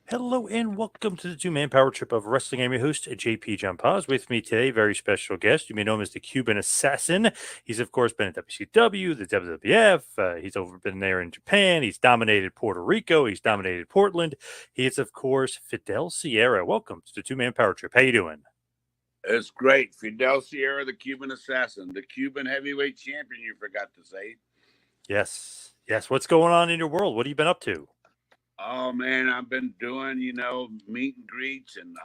Hello and welcome to the two-man power trip of wrestling. I'm your host, JP John Paz. With me today, very special guest. You may know him as the Cuban Assassin. He's, of course, been at WCW, the WWF. He's been there in Japan. He's dominated Puerto Rico. He's dominated Portland. He is, of course, Fidel Sierra. Welcome to the two-man power trip. How you doing? It's great. Fidel Sierra, the Cuban assassin, the Cuban heavyweight champion, you forgot to say. Yes. Yes. What's going on in your world? What have you been up to? Oh, man, I've been doing, meet and greets. And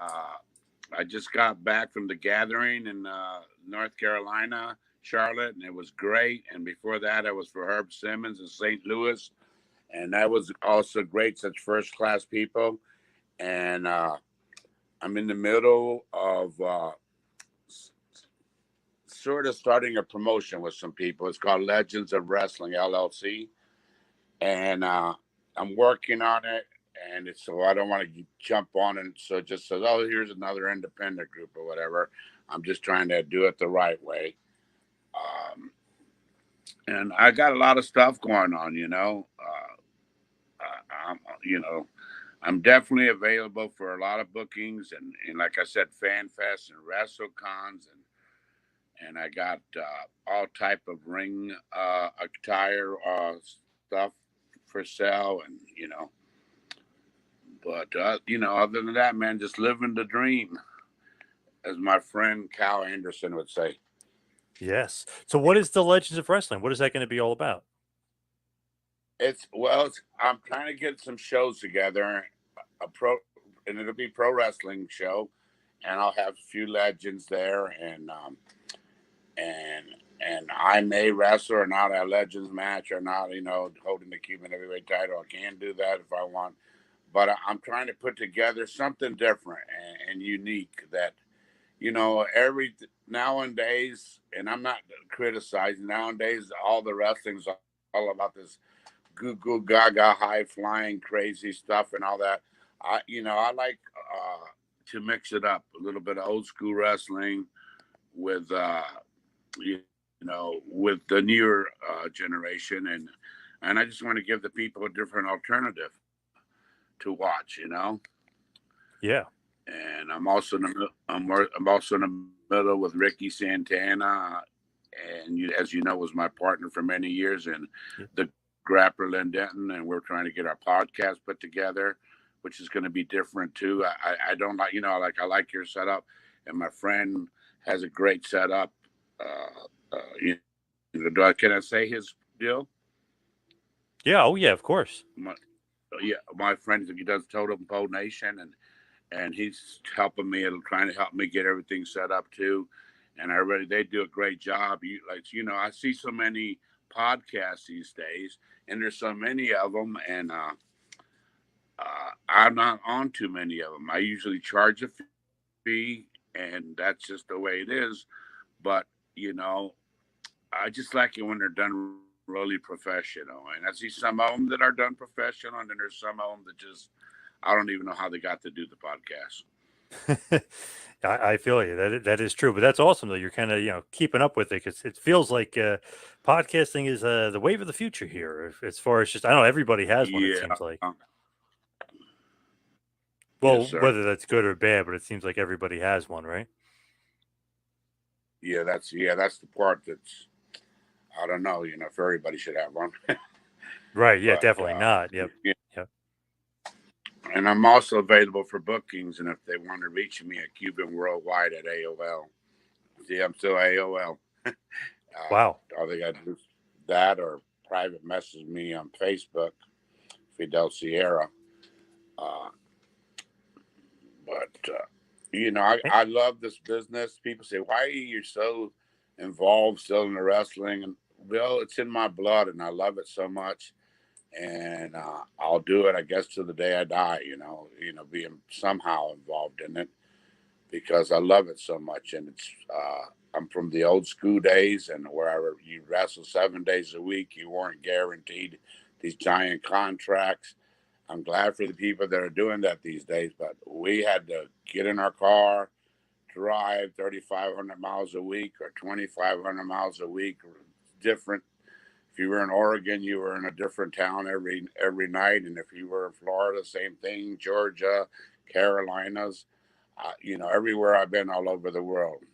I just got back from the gathering in North Carolina, Charlotte, and it was great. And before that, I was for Herb Simmons in St. Louis. And that was also great, such first class people. And I'm in the middle of sort of starting a promotion with some people. It's called Legends of Wrestling LLC, and I'm working on it. And it's, so I don't want to jump on it. So it just says, "Oh, here's another independent group or whatever." I'm just trying to do it the right way. Um, and I got a lot of stuff going on. I'm definitely available for a lot of bookings, and like I said, fan fests and WrestleCons, and I got all type of ring attire stuff for sale, and but other than that, man, just living the dream, as my friend Cal Anderson would say. Yes. So what is the Legends of Wrestling? What is that going to be all about? I'm trying to get some shows together, a pro, and it'll be pro wrestling show, and I'll have a few legends there, and and I may wrestle or not a legends match or not, holding the Cuban heavyweight title. I can do that if I want, but I'm trying to put together something different and unique that every nowadays, and I'm not criticizing nowadays. All the wrestling's all about this goo goo gaga high flying crazy stuff and all that. I like to mix it up a little bit of old school wrestling with with the newer generation, and I just want to give the people a different alternative to watch. Yeah. And I'm also in the middle with Ricky Santana, and as you know, was my partner for many years, and Yeah. the Grappler Lynn Denton, and we're trying to get our podcast put together, which is going to be different too. I don't like I like your setup, and my friend has a great setup. Can I say his deal? Yeah. Oh, yeah, of course. My, yeah, my friend, he does Totem Pole Nation, and he's helping me and trying to help me get everything set up too. And they do a great job. I see so many podcasts these days, and there's so many of them, and I'm not on too many of them. I usually charge a fee, and that's just the way it is. But you know, I just like it when they're done really professional. And I see some of them that are done professional, and then there's some of them that just I don't even know how they got to do the podcast. I feel you. That is true, but that's awesome though. You're kind of keeping up with it because it feels like podcasting is the wave of the future here. As far as just I don't know, everybody has one. It Yeah. seems like. Yes, Well, sir. whether that's good or bad, but it seems like everybody has one, right? Yeah, that's the part that's I don't know. If everybody should have one, Right. Yeah. but Definitely not. Yep. yeah. Yep. And I'm also available for bookings, and if they want to reach me at Cuban Worldwide at AOL. See, I'm still AOL. Wow. All they got to do is that or private message me on Facebook, Fidel Sierra. Uh, Eh, I love this business. People say, "Why are you so involved still in the wrestling?" And well, it's in my blood, and I love it so much. And I'll do it, I guess, to the day I die. Being somehow involved in it because I love it so much. And I'm from the old school days, and wherever you wrestle 7 days a week, you weren't guaranteed these giant contracts. I'm glad for the people that are doing that these days, but we had to get in our car, drive 3,500 miles a week or 2,500 miles a week, different if you were in Oregon, you were in a different town every night, and if you were in Florida, same thing. Georgia, Carolinas, everywhere I've been all over the world.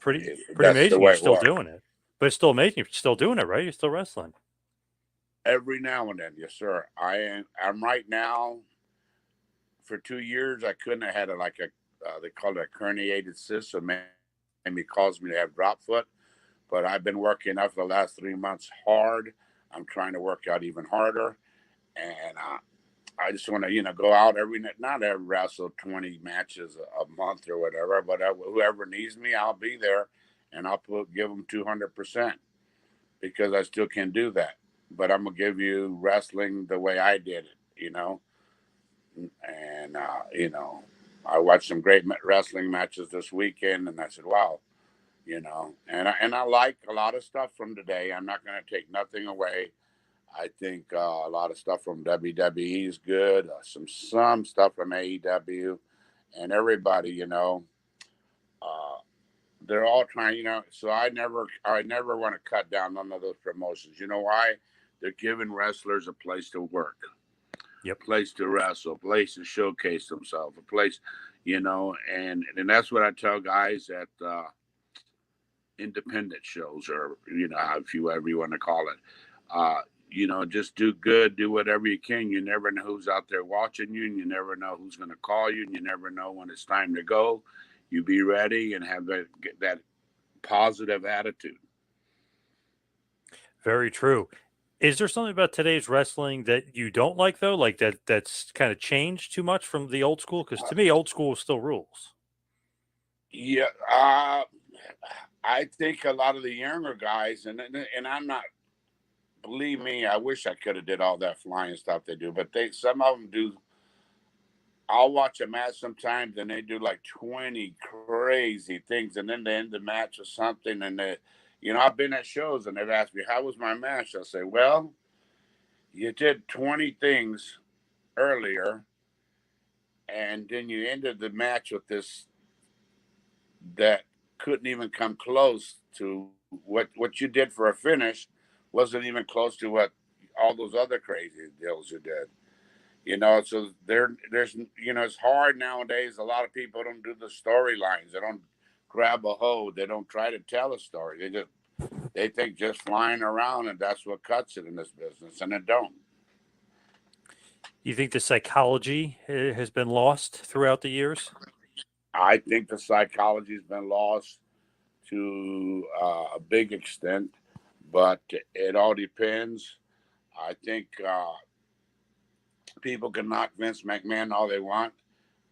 Pretty That's the amazing. You're way it still was. doing it, but it's still amazing. You're still doing it, right? You're still wrestling. Every now and then, yes, sir. I'm right now. For 2 years, I couldn't have had they call it a herniated cyst, so maybe caused me to have drop foot. But I've been working out for the last 3 months hard. I'm trying to work out even harder, and I just want to go out every night. Not every wrestle 20 matches a month or whatever, but whoever needs me, I'll be there, and give them 200% because I still can do that. But I'm gonna give you wrestling the way I did it. And I watched some great wrestling matches this weekend, and I said, "Wow." And I like a lot of stuff from today. I'm not going to take nothing away. I think a lot of stuff from WWE is good. Some stuff from AEW, and everybody, uh, they're all trying. So I never want to cut down none of those promotions. You know why? They're giving wrestlers a place to work, Yep. place to wrestle, a place to showcase themselves, a place, and that's what I tell guys at independent shows, or if you ever you want to call it. Just do good, do whatever you can. You never know who's out there watching you, and you never know who's going to call you, and you never know when it's time to go. You be ready and have that positive attitude. Very true. Is there something about today's wrestling that you don't like though? Like that's kind of changed too much from the old school? Because to me, old school still rules. Yeah, I think a lot of the younger guys, and I'm not. Believe me, I wish I could have did all that flying stuff they do, but some of them do. I'll watch a match sometimes, and they do like 20 crazy things, and then they end the match or something. And I've been at shows, and they've asked me, "How was my match?" I'll say, "Well, you did 20 things earlier, and then you ended the match with this that couldn't even come close to what you did for a finish. Wasn't even close to what all those other crazy deals you did." So it's hard nowadays. A lot of people don't do the storylines. They don't grab a hold. They don't try to tell a story. They think just flying around, and that's what cuts it in this business, and it don't. You think the psychology has been lost throughout the years? I think the psychology's been lost to a big extent, but it all depends. I think people can knock Vince McMahon all they want,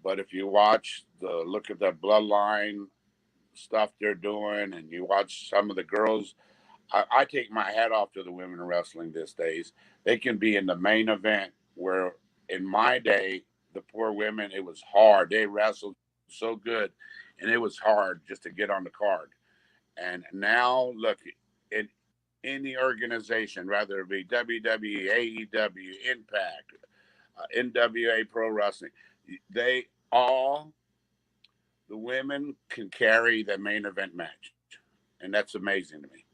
but if you look at the bloodline stuff they're doing, and you watch some of the girls, I take my hat off to the women in wrestling these days. They can be in the main event, where in my day, the poor women, it was hard. They wrestled so good, and it was hard just to get on the card. And now, look, in any organization, whether it be WWE, AEW, Impact, NWA Pro Wrestling, they all, the women can carry the main event match. And that's amazing to me,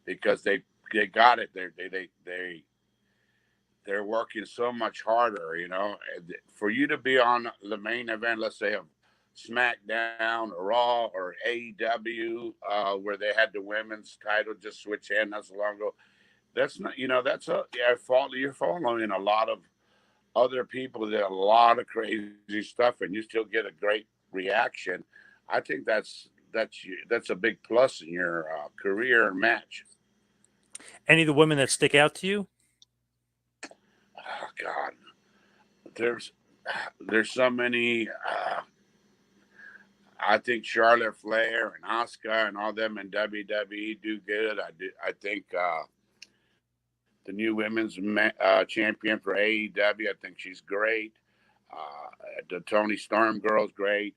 because they got it. They're working so much harder, for you to be on the main event, let's say of SmackDown or Raw or AEW, where they had the women's title just switch hands not so long ago. That's not, that's you're following a lot of other people that did a lot of crazy stuff, and you still get a great reaction. I think that's a big plus in your career and match. Any of the women that stick out to you? Oh God, there's there's so many. I think Charlotte Flair and Asuka and all them in WWE do good. I think the new women's champion for AEW, I think she's great. The Tony Storm girl's great.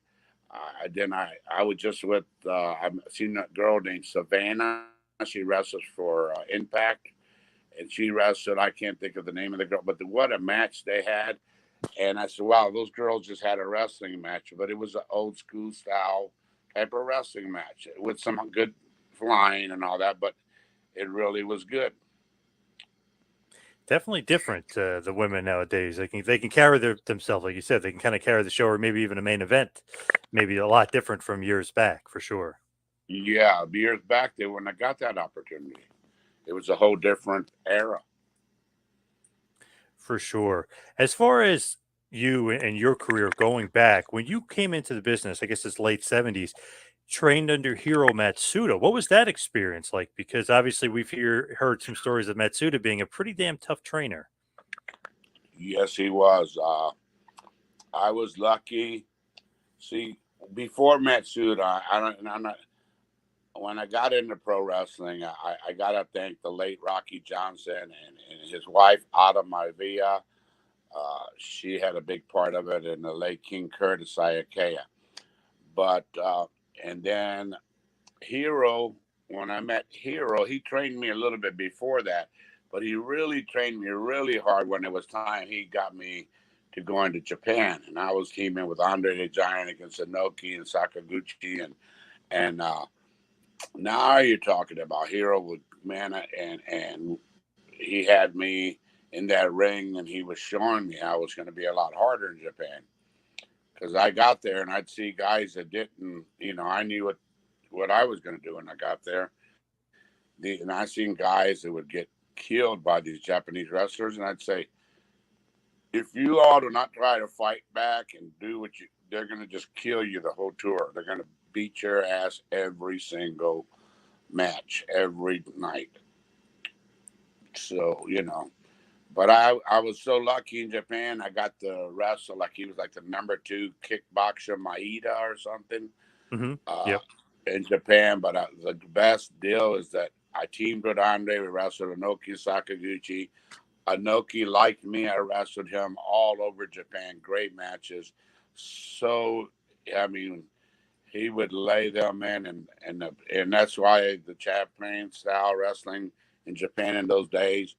Then I was just with I've seen a girl named Savannah. She wrestles for Impact, and she wrestled. I can't think of the name of the girl, but what a match they had. And I said, wow, those girls just had a wrestling match, but it was an old school style type of wrestling match with some good flying and all that. But it really was good. Definitely different. The women nowadays, they can carry themselves, like you said. They can kind of carry the show, or maybe even a main event. Maybe a lot different from years back, for sure. Yeah, years back they wouldn't have got that opportunity. It was a whole different era. For sure. As far as you and your career going back, when you came into the business, I guess it's late 70s, trained under Hiro Matsuda. What was that experience like? Because obviously heard some stories of Matsuda being a pretty damn tough trainer. Yes, he was. I was lucky. See, before Matsuda, I don't. I'm not. When I got into pro wrestling, I got to thank the late Rocky Johnson and his wife, Ada Maivia. She had a big part of it, and the late King Curtis Ayakea. But, and then Hero, when I met Hero, he trained me a little bit before that, but he really trained me really hard when it was time. He got me to go into Japan, and I was teaming with Andre the Giant against Inoki and Sakaguchi, and now you're talking about Hero with man, and he had me in that ring, and he was showing me how it was going to be a lot harder in Japan because I got there and I'd see guys that didn't, I knew what I was going to do when I got there. And I seen guys that would get killed by these Japanese wrestlers, and I'd say, if you all do not try to fight back and do they're going to just kill you the whole tour. They're going to beat your ass every single match, every night. So, but I was so lucky in Japan. I got to wrestle like he was like the number 2 kickboxer, Maeda or something, Hmm. uh, Yep. in Japan. But the best deal is that I teamed with Andre. We wrestled Inoki Sakaguchi. Inoki liked me. I wrestled him all over Japan. Great matches. So, I mean, he would lay them in, and that's why the Japan style wrestling in Japan in those days,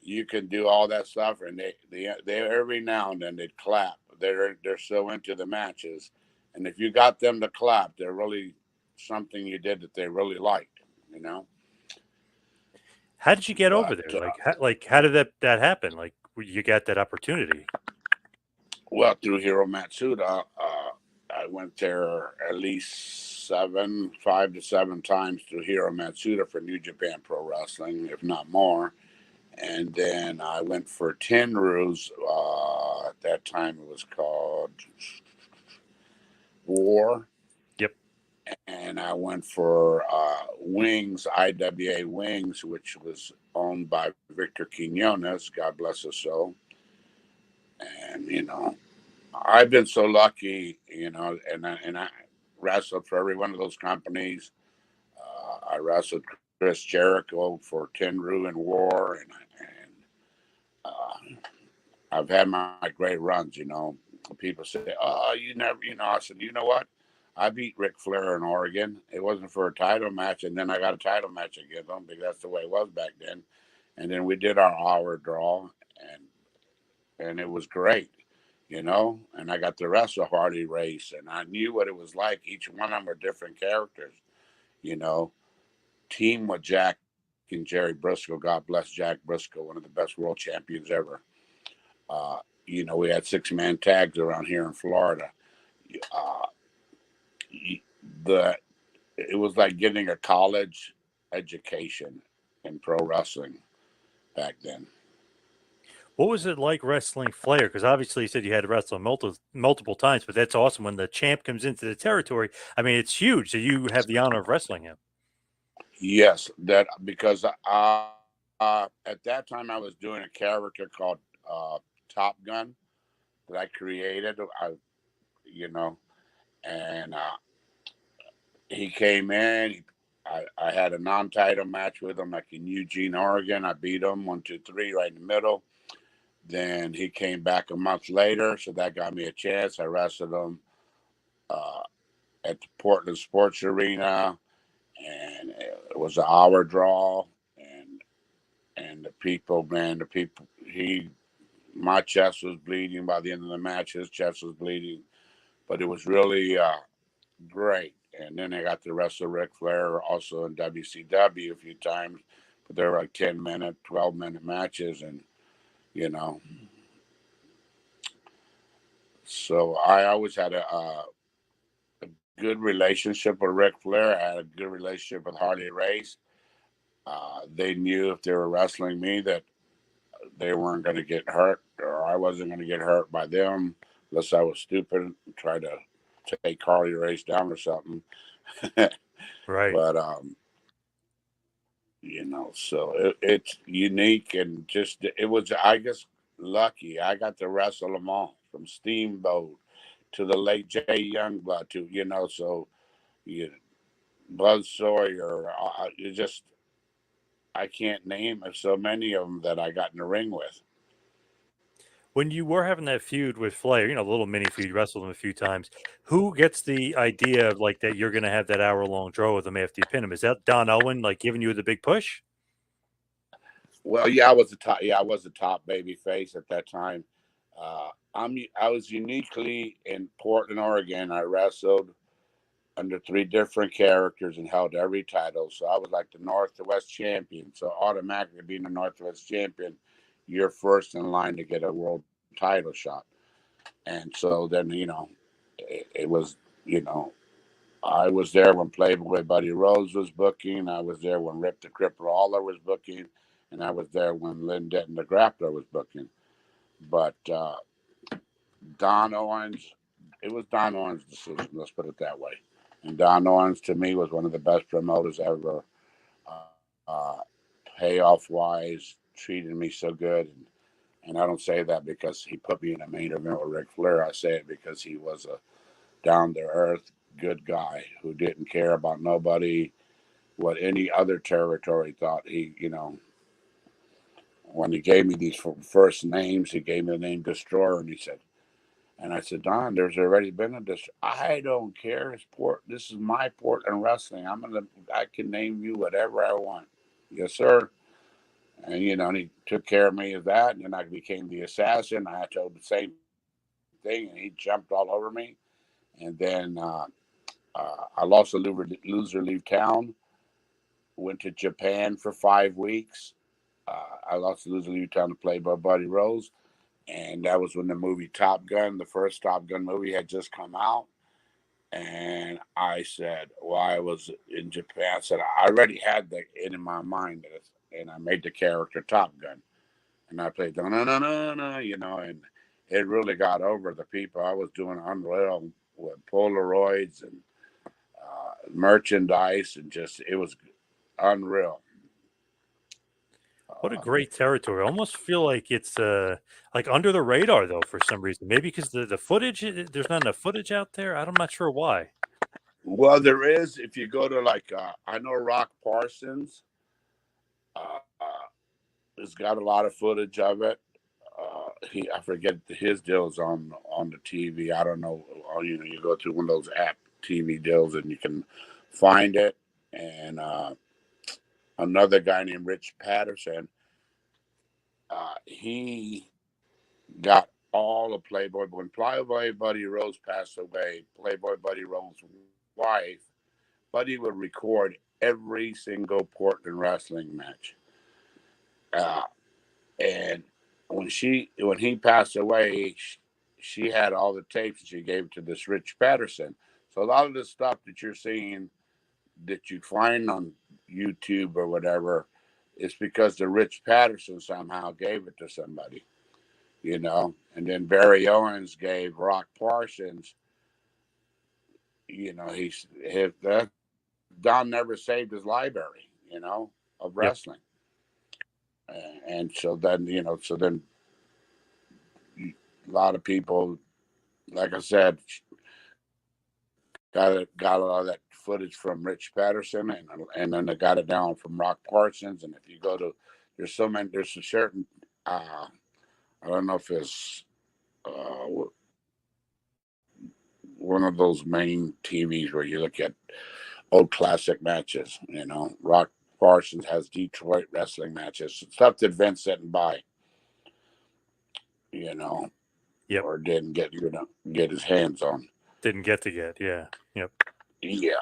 you can do all that stuff, and they every now and then they'd clap. They're so into the matches, and if you got them to clap, they're really something you did that they really liked, you know. How did you get over But there? How did that happen? Like, you got that opportunity? well, through Hiro Matsuda, I went there at least 5 to 7 times through Hiro Matsuda for New Japan Pro Wrestling, if not more. And then I went for Tenru's. At that time, it was called War. Yep. And I went for Wings, IWA Wings, which was owned by Victor Quinones. God bless his soul. And I've been so lucky, and I wrestled for every one of those companies. I wrestled Chris Jericho for Tenru and War, and I've had my great runs. People say, "Oh, you never," I said, "You know what? I beat Ric Flair in Oregon. It wasn't for a title match, and then I got a title match against him because that's the way it was back then. And then we did our hour draw, and it was great, And I got the wrestle Hardy race, and I knew what it was like. Each one of them were different characters, you know. Team with Jack and Jerry Briscoe. God bless Jack Briscoe, one of the best world champions ever. We had 6-man tags around here in Florida. Uh, the it was like getting a college education in pro wrestling back then. What was it like wrestling Flair? Because obviously you said you had to wrestle him multiple times, but that's awesome when the champ comes into the territory. I mean, it's huge that you have the honor of wrestling him. Yes, that because at that time I was doing a character called Top Gun that I created. You know, and he came in. I had a non-title match with him, like in Eugene, Oregon. I beat him 1, 2, 3, right in the middle. Then he came back a month later, so that got me a chance. I wrestled him uh, at the Portland Sports Arena, and it was an hour draw. And the people, man, my chest was bleeding by the end of the match. His chest was bleeding, but it was really great. And then I got to wrestle Ric Flair also in WCW a few times, but they were like 10-minute, 12-minute matches, and you know, so I always had a good relationship with Ric Flair. I had a good relationship with Harley Race. They knew if they were wrestling me that they weren't going to get hurt, or I wasn't going to get hurt by them, unless I was stupid and tried to take Harley Race down or something. Right. But so it's unique, and just it was, I guess, lucky. I got to wrestle them all, from Steamboat to the late Jay Youngblood to so you Buzz Sawyer. You just I can't name so many of them that I got in the ring with. When you were having that feud with Flair, a little mini feud, you wrestled him a few times. Who gets the idea of like that you're going to have that hour-long draw with him after you pin him? Is that Don Owen like giving you the big push? Well, yeah, I was the top. Yeah, I was the top baby face at that time. I was uniquely in Portland, Oregon. I wrestled under three different characters and held every title. So I was like the Northwest champion. So automatically being the Northwest champion, you're first in line to get a world title shot. And so then it was I was there when Playboy Buddy Rose was booking. I was there when Rip the Cripper Aller was booking, and I was there when Lynn Denton the Grappler was booking. But Don Owens, it was Don Owens' decision. Let's put it that way. And Don Owens, to me, was one of the best promoters ever. Payoff wise, treated me so good. And I don't say that because he put me in a main event with Ric Flair. I say it because he was a down to earth, good guy who didn't care about nobody, what any other territory thought. When he gave me these first names, he gave me the name Destroyer, and I said, Don, there's already been a Destroyer. I don't care. This is my Portland wrestling. I can name you whatever I want. Yes, sir. And and he took care of me of that, and then I became the assassin. I told the same thing, and he jumped all over me. And then I lost a loser leave town. Went to Japan for 5 weeks. I lost a loser leave town to Playboy Buddy Rose, and that was when the movie Top Gun, the first Top Gun movie, had just come out. And I said, well, I was in Japan. I said I already had that in my mind, and I made the character Top Gun, and I played no no no no no, and it really got over the people. I was doing unreal with Polaroids and merchandise, and just it was unreal. What a great territory. I almost feel like it's like under the radar though for some reason. Maybe because the footage there's not enough footage out there. I'm not sure why. Well, there is. If you go to I know Rock Parsons has got a lot of footage of it. I forget his deals on the TV. I don't know. You go through one of those app TV deals and you can find it. And another guy named Rich Patterson, he got all of Playboy. When Playboy Buddy Rose passed away, Playboy Buddy Rose's wife, Buddy would record every single Portland wrestling match. Uh, and when he passed away, she had all the tapes and she gave it to this Rich Patterson. So a lot of the stuff that you're seeing that you find on YouTube or whatever, is because the Rich Patterson somehow gave it to somebody. And then Barry Owens gave Rock Parsons, that Don never saved his library, of Yep. wrestling. And so then a lot of people, like I said, got a lot of that footage from Rich Patterson, and then they got it down from Rock Parsons. And if you go to, there's a certain, I don't know if it's uh, one of those main TVs where you look at old classic matches. Rock Parsons has Detroit wrestling matches, stuff that Vince didn't buy, you know, Yep. or didn't get his hands on. Didn't get to get. Yeah. Yep. Yeah.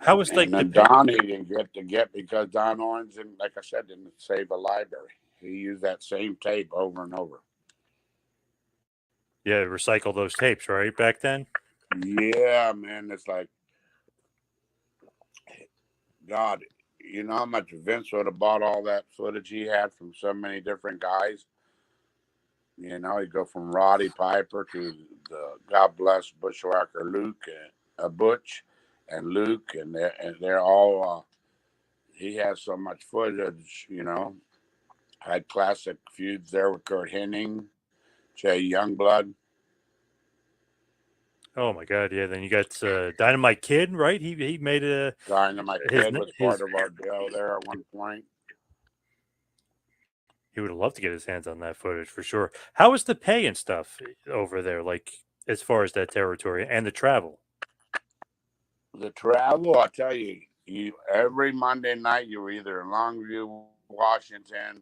How was And like the then Don he didn't get because Don Owens, and like I said, didn't save a library. He used that same tape over and over. yeah, recycle those tapes, right? Back then? Yeah, man, it's like God. You know how much Vince would have bought all that footage he had from so many different guys. You know, you go from Roddy Piper to the God bless Bushwhacker Luke, Butch, and Luke, and they're all. He has so much footage. You know, had classic feuds there with Kurt Hennig, Jay Youngblood, Oh my God, yeah. Then you got Dynamite Kid, right? He made Dynamite his Kid was part his. of our deal there at one point. He would have loved to get his hands on that footage for sure. How was the pay and stuff over there, like as far as that territory and the travel? The travel, I tell you, you every Monday night you were either in Longview, Washington.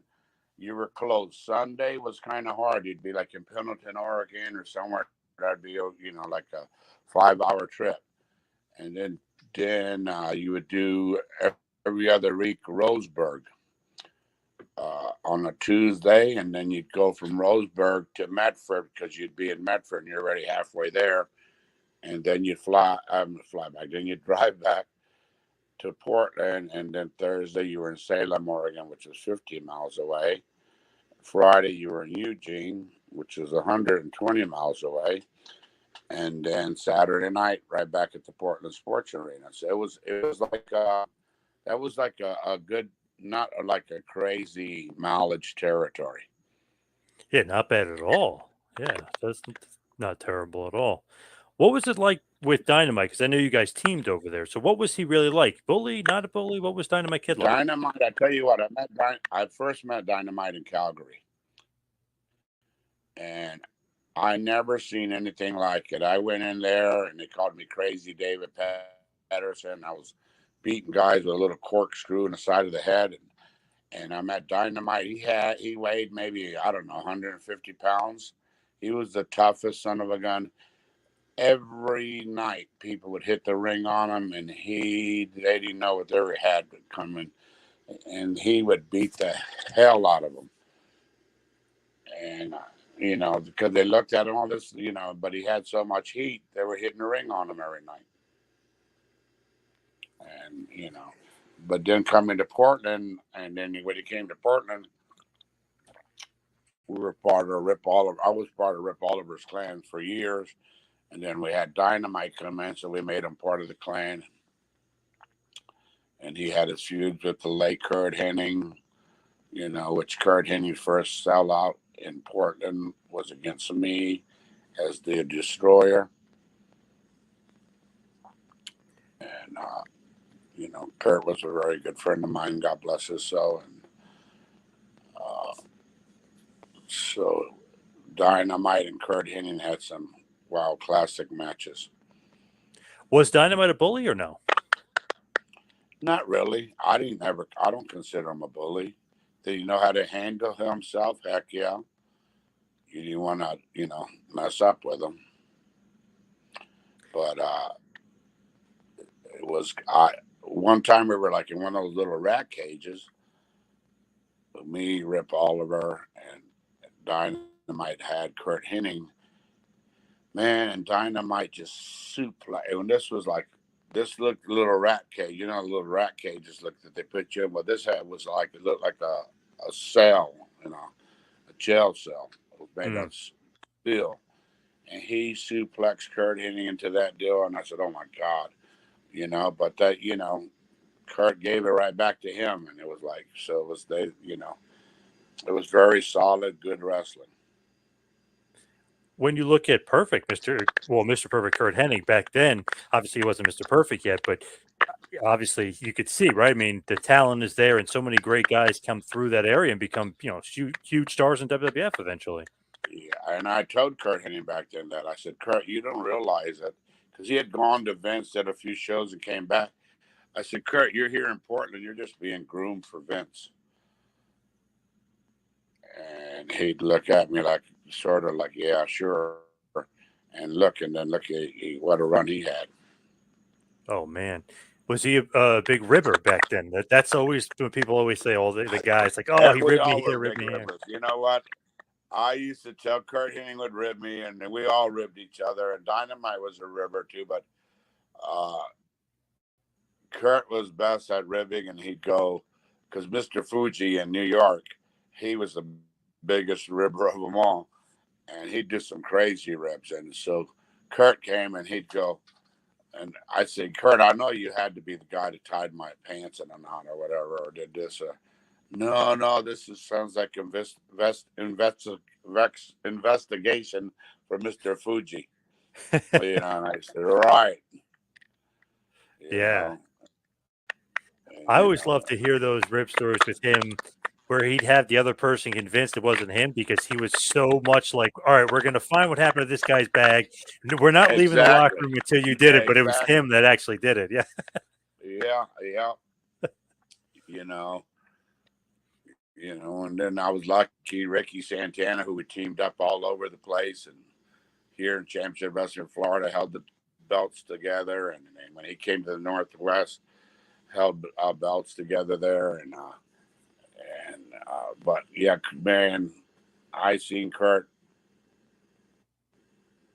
You were close. Sunday was kind of hard. You'd be like in Pendleton, Oregon, or somewhere. That'd be like a 5 hour trip, and then you would do every other week Roseburg on a Tuesday, and then you'd go from Roseburg to Medford because you'd be in Medford and you're already halfway there, and then you'd fly back. Then you'd drive back to Portland, and then Thursday you were in Salem, Oregon, which is 15 miles away. Friday you were in Eugene, which is 120 miles away, and then Saturday night right back at the Portland Sports Arena. So it was like that was like a good, not like a crazy mileage territory. Yeah, not bad at all. Yeah, that's not terrible at all. What was it like with Dynamite? Because I know you guys teamed over there. So what was he really like? Bully, not a bully? What was Dynamite Kid like? Dynamite, I tell you what, I first met Dynamite in Calgary, and I never seen anything like it. I went in there and they called me Crazy David Patterson. I was beating guys with a little corkscrew in the side of the head, and I met Dynamite. He weighed maybe, I don't know, 150 pounds. He was the toughest son of a gun. Every night people would hit the ring on him, and they didn't know what they had coming, and he would beat the hell out of them. And because they looked at him all this, but he had so much heat, they were hitting the ring on him every night. And but then coming to Portland, and then when he came to Portland, we were part of Rip Oliver. I was part of Rip Oliver's clan for years, and then we had Dynamite come in, so we made him part of the clan. And he had his feuds with the late Kurt Hennig, which Kurt Hennig's first sellout in Portland was against me as the Destroyer. And, Kurt was a very good friend of mine, God bless his soul. And so Dynamite and Kurt Hennig had some wild classic matches. Was Dynamite a bully or no? Not really. I don't consider him a bully. Did he know how to handle himself? Heck yeah. You didn't want to, mess up with him. But it was one time we were like in one of those little rat cages. Me, Rip Oliver, and Dynamite had Kurt Hennig. Man, and Dynamite just and this looked little rat cage. Little rat cages that they put you in. Well, this was it looked like a cell, a jail cell. It was made of steel. And he suplexed Kurt Hennig into that deal. And I said, oh my God, but that, Kurt gave it right back to him. And it was like, so it was, it was very solid, good wrestling. When you look at Mr. Perfect Kurt Hennig back then, obviously he wasn't Mr. Perfect yet, but obviously you could see, right? I mean, the talent is there, and so many great guys come through that area and become, huge stars in WWF eventually. Yeah, and I told Kurt Hennig back then that I said, Kurt, you don't realize it, because he had gone to Vince, did a few shows, and came back. I said, Kurt, you're here in Portland, you're just being groomed for Vince. And he'd look at me like, sort of like, yeah, sure. And then look, what a run he had. Oh man, Was he a big ribber back then? That's always when people always say, "Oh, the guys like, oh, he We ribbed me all here, were ribbed big me here." ribbers. You know what? I used to tell Kurt Hennig would rib me, and we all ribbed each other. And Dynamite was a ribber too, but uh, Kurt was best at ribbing, and he'd go because Mr. Fuji in New York, he was the biggest ribber of them all, and he'd do some crazy ribs. And so Kurt came, and he'd go, and I'd say, Kurt, I know you had to be the guy that tied my pants in a knot or whatever, or did this. No, no, sounds like investigation for Mr. Fuji. You know, and I said, right. You Yeah, know, and, I always love to hear those rib stories with him, where he'd have the other person convinced it wasn't him because he was so much like, "All right, we're going to find what happened to this guy's bag. We're not leaving the locker exactly, room until you did it." But it was exactly. him that actually did it. Yeah, Yeah, yeah. You know, and then I was lucky Ricky Santana, who we teamed up all over the place, and here in Championship Wrestling Florida, held the belts together, and when he came to the Northwest, held belts together there, but yeah, man, I seen Kurt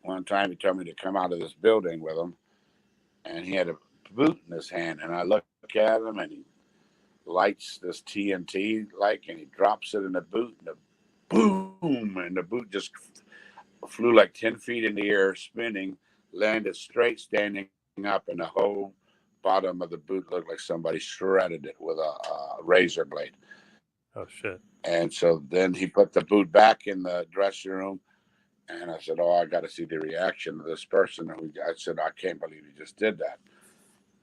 one time. He told me to come out of this building with him, and he had a boot in his hand, and I look at him, and he lights this TNT and he drops it in the boot, and the boom, and the boot just flew like 10 feet in the air, spinning, landed straight, standing up, and the whole bottom of the boot looked like somebody shredded it with a razor blade. oh shit. And so then he put the boot back in the dressing room, and I said, "Oh, I got to see the reaction of this person." And I said, "I can't believe he just did that."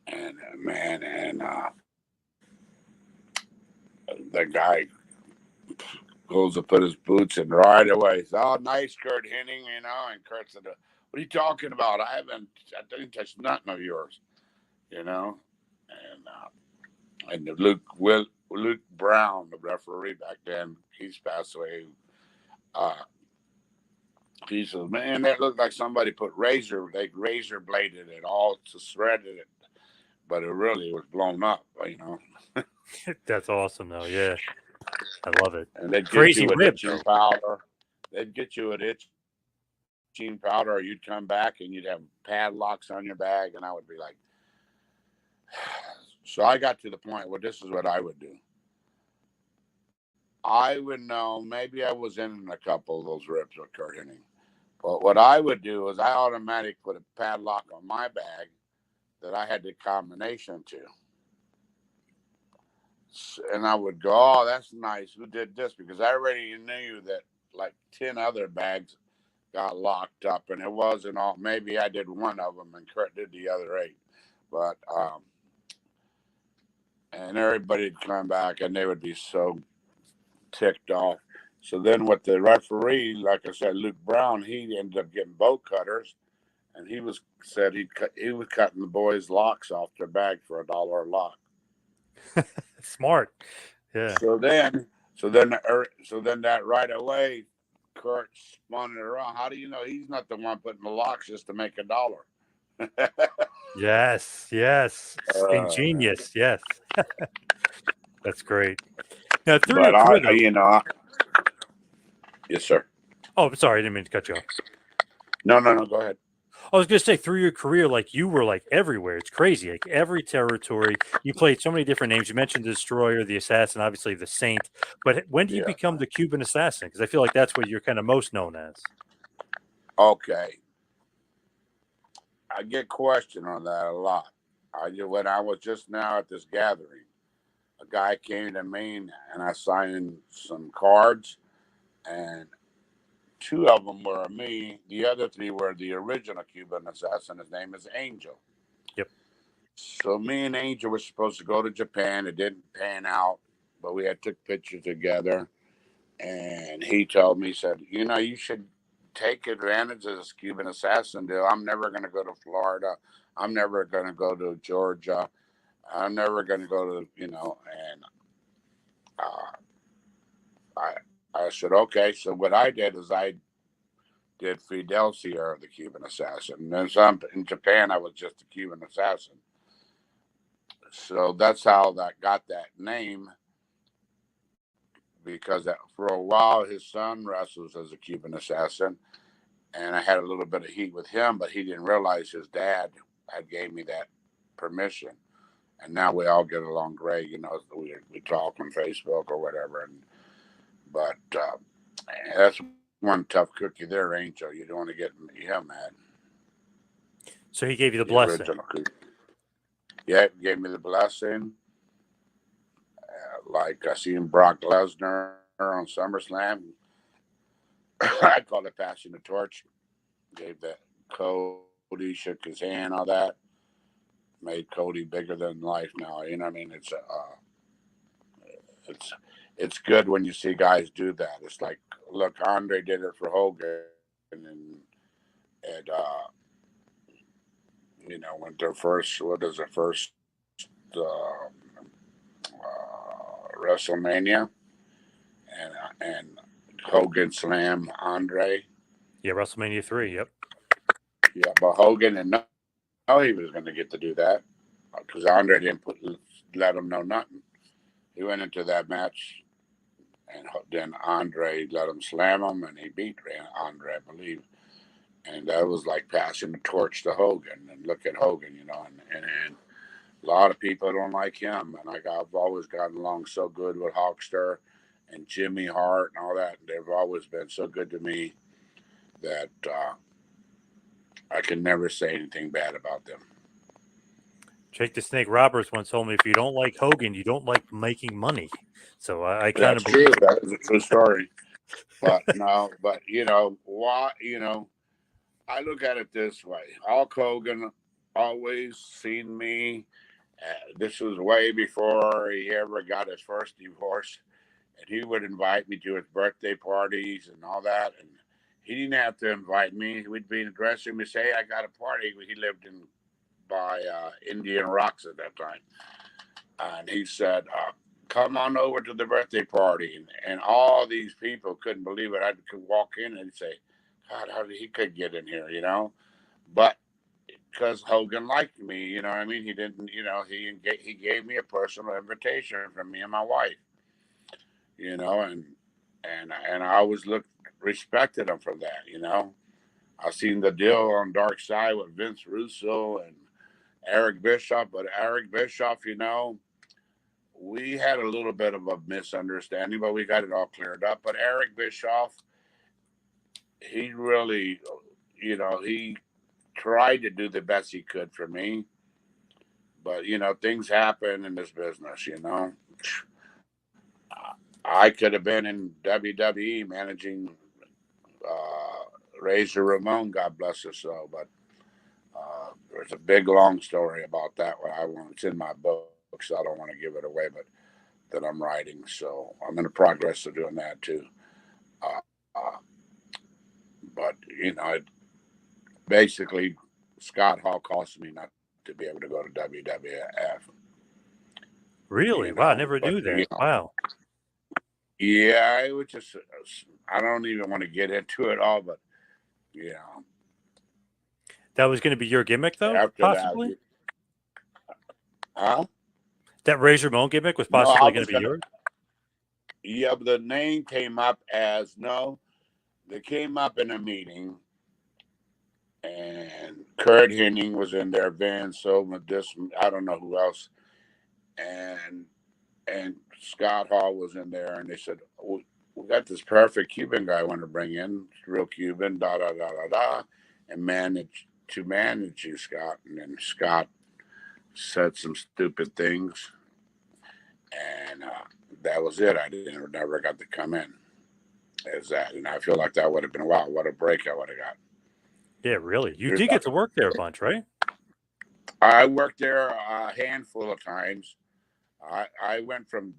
And man, and the guy goes to put his boots in right away. He's, "Oh, nice, Kurt Hennig," And Kurt said, "What are you talking about? I didn't touch nothing of yours, you know." And Luke Brown, the referee back then, he's passed away. Uh, he says, "Man, that looked like somebody put razor bladed it all to shredded it, but it really was blown up." That's awesome, though. Yeah, I love it. And they'd get Crazy you with rib, itching though. powder. They'd get you with itching powder, or you'd come back and you'd have padlocks on your bag, and I would be like, so I got to the point where this is what I would do. I would know, maybe I was in a couple of those ribs with Kurt Hennig, but what I would do is I automatically put a padlock on my bag that I had the combination to. And I would go, "Oh, that's nice. Who did this?" Because I already knew that like 10 other bags got locked up, and it wasn't all. Maybe I did one of them, and Kurt did the other 8. But and everybody'd come back, and they would be so ticked off. So then, with the referee, like I said, Luke Brown, he ended up getting bolt cutters, and he was cutting the boys' locks off their bag for $1 a lock. Smart. Yeah. So then, so then that right away, Kurt spun it around. How do you know he's not the one putting the locks just to make $1? Yes. Yes. Man. Ingenious. Yes. That's great. Now, through your But career, though. yes, sir. Oh, sorry, I didn't mean to cut you off. No, no, no. Go ahead. I was going to say, through your career, like you were like everywhere. It's crazy. Like every territory, you played so many different names. You mentioned the Destroyer, the Assassin, obviously the Saint. But when do you Yeah. become the Cuban Assassin? Because I feel like that's what you're kind of most known as. Okay. I get questioned on that a lot. When I was just now at this gathering, a guy came to me and I signed some cards, and 2 of them were me. The other 3 were the original Cuban Assassin. His name is Angel. Yep. So me and Angel were supposed to go to Japan. It didn't pan out, but we had took pictures together. And he told me, he said, "You should take advantage of this Cuban Assassin deal. I'm never going to go to Florida. I'm never going to go to Georgia. I'm never going to go to, And uh, I said, okay. So what I did is I did Fidel Sierra, the Cuban Assassin. And then some in Japan, I was just a Cuban Assassin. So that's how that got that name, because for a while his son wrestles as a Cuban assassin, and I had a little bit of heat with him, but he didn't realize his dad had gave me that permission, and now we all get along great. We talk on Facebook or whatever, but that's one tough cookie there, Angel. You don't want to get him mad. So he gave you the The blessing. original cookie. Yeah, he gave me the blessing. Like I seen Brock Lesnar on SummerSlam. I called it passing the torch. Gave that Cody, shook his hand, all that. Made Cody bigger than life now. You know what I mean? It's it's good when you see guys do that. It's like, look, Andre did it for Hogan, and when their first, what is the first WrestleMania, and Hogan slam Andre. Yeah, WrestleMania 3. Yep. Yeah, but Hogan didn't know he was going to get to do that, because Andre didn't let him know nothing. He went into that match, and then Andre let him slam him, and he beat Andre, I believe. And that was like passing the torch to Hogan. And look at Hogan, and a lot of people don't like him. And I've always gotten along so good with Hawkster and Jimmy Hart and all that. They've always been so good to me that I can never say anything bad about them. Jake the Snake Roberts once told me, if you don't like Hogan, you don't like making money. So I kind of believe true. That is a true story. But no, but why? I look at it this way: Hulk Hogan always seen me. This was way before he ever got his first divorce, and he would invite me to his birthday parties and all that. And he didn't have to invite me. He would be in the dressing room and say, "Hey, I got a party." He lived by Indian Rocks at that time, and he said, "Come on over to the birthday party." And all these people couldn't believe it. I could walk in and say, "God, how did he could get in here?" But because Hogan liked me, you know what I mean? He didn't, he gave me a personal invitation from me and my wife, and I always respected him for that. I seen the deal on Dark Side with Vince Russo and Eric Bischoff, but Eric Bischoff, we had a little bit of a misunderstanding, but we got it all cleared up. But Eric Bischoff, he really, he tried to do the best he could for me. But, things happen in this business, I could have been in WWE managing Razor Ramon, God bless his soul. But there's a big, long story about that one. It's in my book, so I don't want to give it away, but that I'm writing. So I'm in the progress of doing that too. Uh, uh, but, basically, Scott Hall cost me not to be able to go to WWF. Really? Wow, I never knew that. Wow. Yeah, it was just, I don't even want to get into it all, but, That was going to be your gimmick, though, after possibly? that. Huh? That Razor Ramon gimmick was possibly going to be yours? Yeah, but the name came up they came up in a meeting, and Kurt Hennig was in there, Van Silva, I don't know who else, and Scott Hall was in there, and they said, we got this perfect Cuban guy I want to bring in, real Cuban, da da da da da, and manage you, Scott. And then Scott said some stupid things, and that was it. I never got to come in as that, and I feel like that would have been, wow, what a break I would have got. Yeah, really. You did get to work there a bunch, right? I worked there a handful of times. I went from,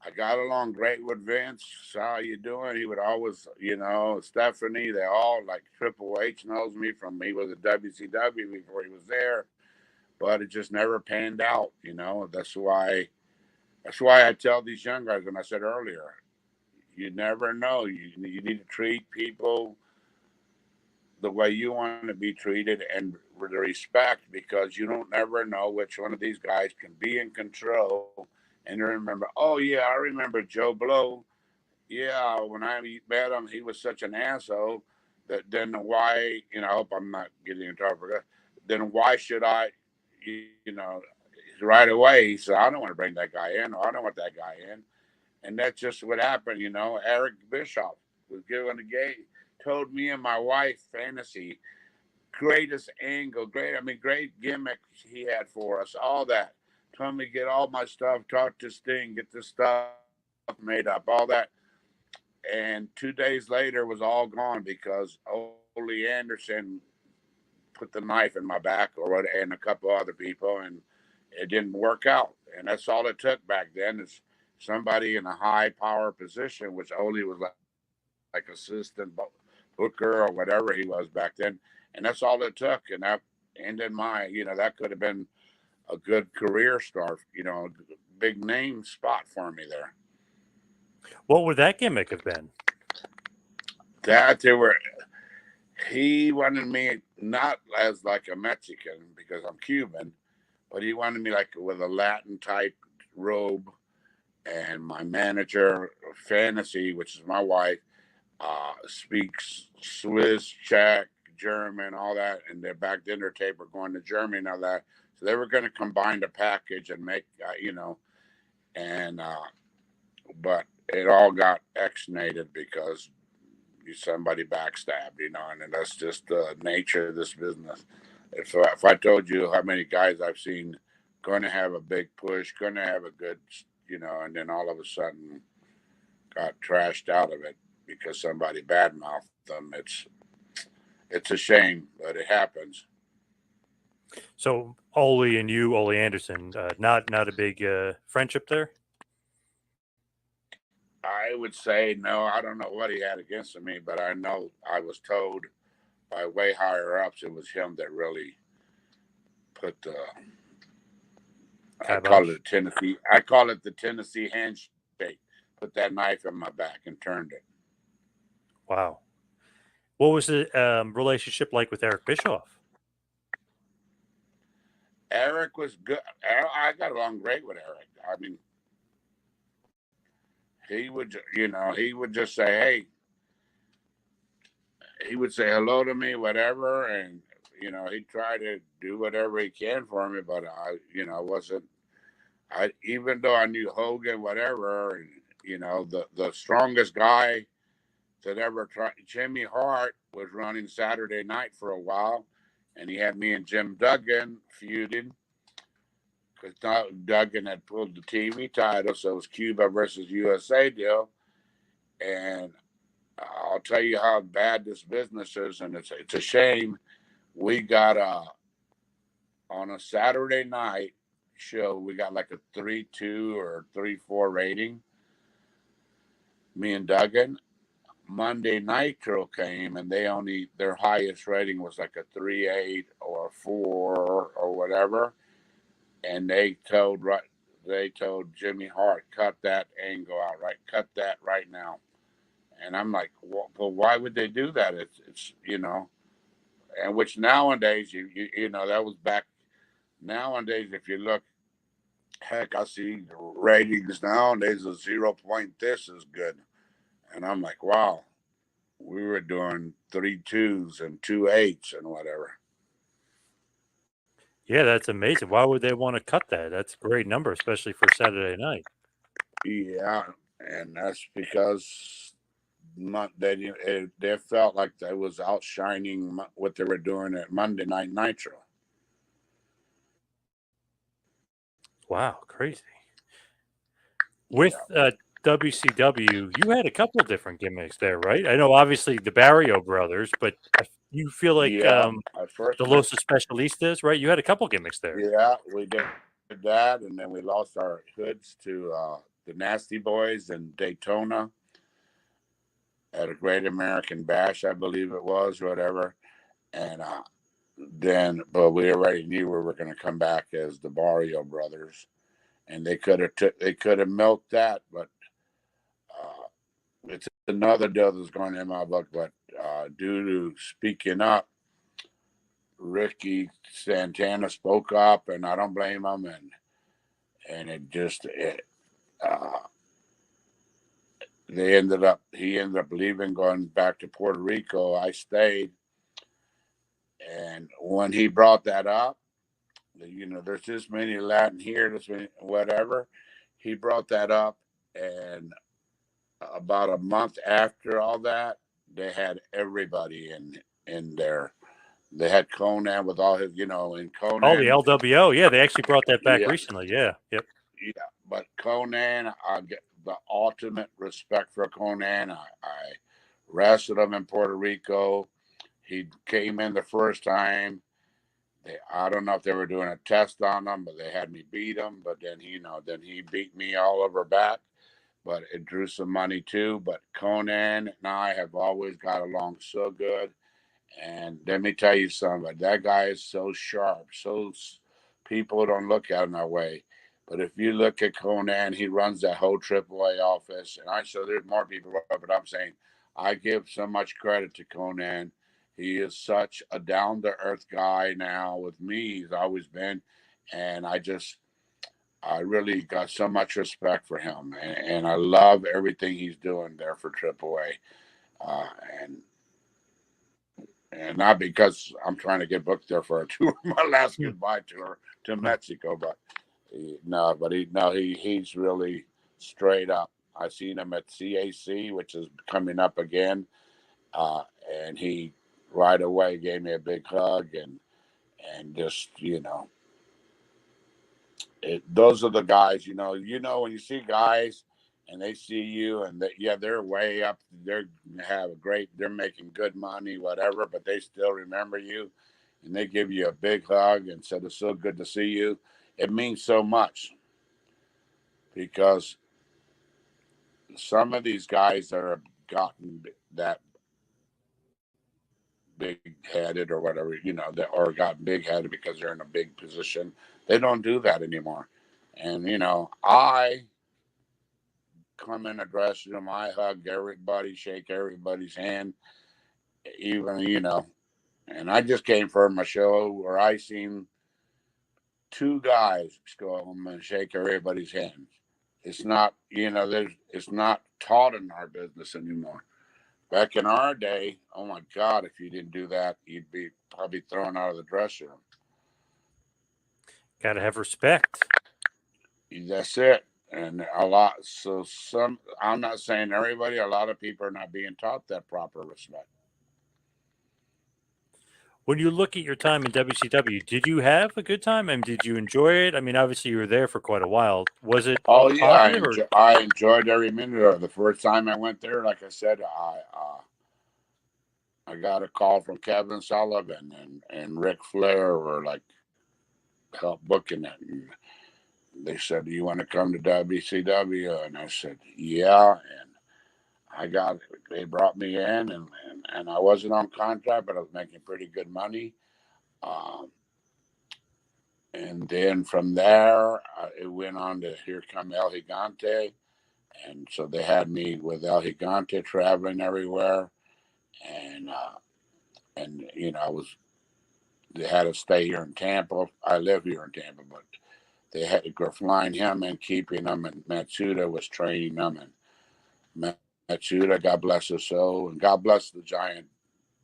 I got along great with Vince. How you doing? He would always, Stephanie, they all, like Triple H knows me from, he was at WCW before he was there, but it just never panned out. That's why I tell these young guys, when I said earlier, you never know. You need to treat people the way you want to be treated and with the respect, because you don't never know which one of these guys can be in control. And you remember, oh yeah, I remember Joe Blow. Yeah, when I met him, he was such an asshole that then why, I hope I'm not getting in trouble for that. Then why should I, right away, he said, I don't want to bring that guy in, or I don't want that guy in. And that's just what happened, Eric Bischoff was given the game, told me and my wife fantasy, greatest angle, great gimmick he had for us, all that. Told me to get all my stuff, talk to Sting, get this stuff made up, all that. And 2 days later was all gone because Ole Anderson put the knife in my back, and a couple other people, and it didn't work out. And that's all it took back then, is somebody in a high power position, which Ole was like assistant booker or whatever he was back then. And that's all it took. And that ended that could have been a good career start, big name spot for me there. What would that gimmick have been? He wanted me not as like a Mexican because I'm Cuban, but he wanted me like with a Latin type robe. And my manager, Fantasy, which is my wife, speaks Swiss, Czech, German, all that. And their back dinner tape were going to Germany and all that. So they were going to combine the package and make, but it all got exonerated because somebody backstabbed, and that's just the nature of this business. If I told you how many guys I've seen going to have a big push, going to have a good, and then all of a sudden got trashed out of it because somebody badmouthed them, it's a shame, but it happens. So Ole and you, Ole Anderson, not a big friendship there? I would say no. I don't know what he had against me, but I know I was told by way higher ups it was him that really put the. I call it Tennessee. I call it the Tennessee handshake. Put that knife in my back and turned it. Wow. What was the relationship like with Eric Bischoff? Eric was good. I got along great with Eric. I mean, he would just say, hey, he would say hello to me, whatever. And, he'd try to do whatever he can for me. But even though I knew Hogan, whatever, and, the strongest guy that ever tried, Jimmy Hart was running Saturday night for a while. And he had me and Jim Duggan feuding. Because Duggan had pulled the TV title, so it was Cuba versus USA deal. And I'll tell you how bad this business is, and it's a shame. We got on a Saturday night show, we got like a 3.2 or 3.4 rating. Me and Duggan. Monday Nitro came, and their highest rating was like a 3.8 or 4 or whatever. And they told Jimmy Hart, cut that angle out, right? Cut that right now. And I'm like, well, why would they do that? It's and which nowadays that was back. Nowadays, if you look, heck, I see ratings nowadays of 0 point. This is good, and I'm like, wow, we were doing 3.2s and 2.8s and whatever. Yeah, that's amazing. Why would they want to cut that? That's a great number, especially for Saturday night. Yeah, and that's because they felt like they was outshining what they were doing at Monday Night Nitro. Wow, crazy. With WCW, you had a couple of different gimmicks there, right? I know, obviously, the Barrio brothers, but you feel like the Los Especialistas, right? You had a couple gimmicks there. Yeah, we did that, and then we lost our hoods to the Nasty Boys in Daytona at a Great American Bash, I believe it was, whatever. And but we already knew we were going to come back as the Barrio brothers, and they could have milked that, but it's another deal that's going in my book. But due to speaking up, Ricky Santana spoke up, and I don't blame him. And uh, he ended up leaving, going back to Puerto Rico. I stayed, and when he brought that up, there's this many Latin here, this many whatever. He brought that up, and about a month after all that, they had everybody in there. They had Conan with all his, in Oh, the Conan. LWO. Yeah, they actually brought that back Yeah, recently. Yeah. Yep. yeah. But Conan, I get the ultimate respect for Conan. I wrestled him in Puerto Rico. He came in the first time. I don't know if they were doing a test on him, but they had me beat him. But then he beat me all over back. But it drew some money too. But Conan and I have always got along so good. And let me tell you something, that guy is so sharp. People don't look at him that way. But if you look at Conan, he runs that whole AAA office. And so there's more people, but I'm saying I give so much credit to Conan. He is such a down to earth guy now with me. He's always been. And I really got so much respect for him. And I love everything he's doing there for AAA. Uh, and and not because I'm trying to get booked there for a tour, my last Hmm. goodbye tour to Hmm. Mexico. But he's really straight up. I seen him at CAC, which is coming up again, uh, and he right away gave me a big hug and just those are the guys. When you see guys and they see you and they're way up, they're making good money, whatever, but they still remember you and they give you a big hug and said it's so good to see you. It means so much because some of these guys that have gotten that big headed or whatever, or got big headed because they're in a big position, they don't do that anymore. And I come in a dressing room, I hug everybody, shake everybody's hand, even and I just came from a show where I seen two guys go home and shake everybody's hands. It's not, it's not taught in our business anymore. Back in our day, oh my God, if you didn't do that, you'd be probably thrown out of the dressing room. Got to have respect. That's it. And a lot, I'm not saying everybody, a lot of people are not being taught that proper respect. When you look at your time in WCW, did you have a good time? I mean, did you enjoy it? I mean, obviously you were there for quite a while. Was it Oh yeah, positive or? I enjoyed every minute of it. The first time I went there. Like I said, I got a call from Kevin Sullivan and Ric Flair were like help booking it, and they said, "Do you want to come to WCW?" And I said, "Yeah." And they brought me in, and I wasn't on contract, but I was making pretty good money. Um, and then from there, it went on to Here Come El Gigante. And so they had me with El Gigante traveling everywhere. And, I was, they had to stay here in Tampa. I live here in Tampa, but they had to go flying him and keeping him. And Matsuda was training them. And Matsuda, God bless his soul, and God bless the giant